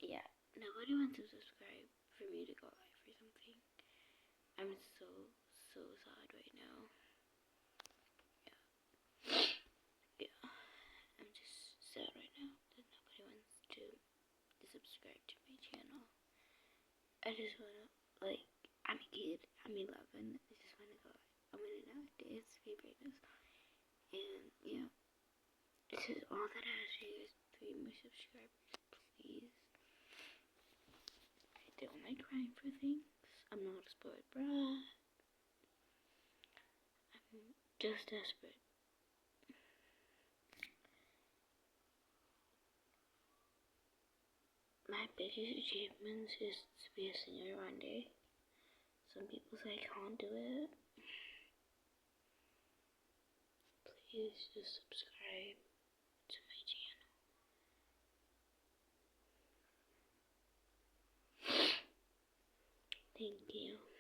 Yeah, nobody wants to subscribe for me to go live or something. I'm so sad right now. Yeah, I'm just sad right now that nobody wants to subscribe to my channel. I just wanna, like, I'm a kid, I'm 11, I just wanna go, I wanna know dance favorites. And yeah, this is all that I ask you is 3 more subscribers, please. I don't like crying for things. I'm not a spoiled brat. I'm just desperate. My biggest achievement is to be a singer one day. Some people say I can't do it. Please just subscribe to my channel. Thank you.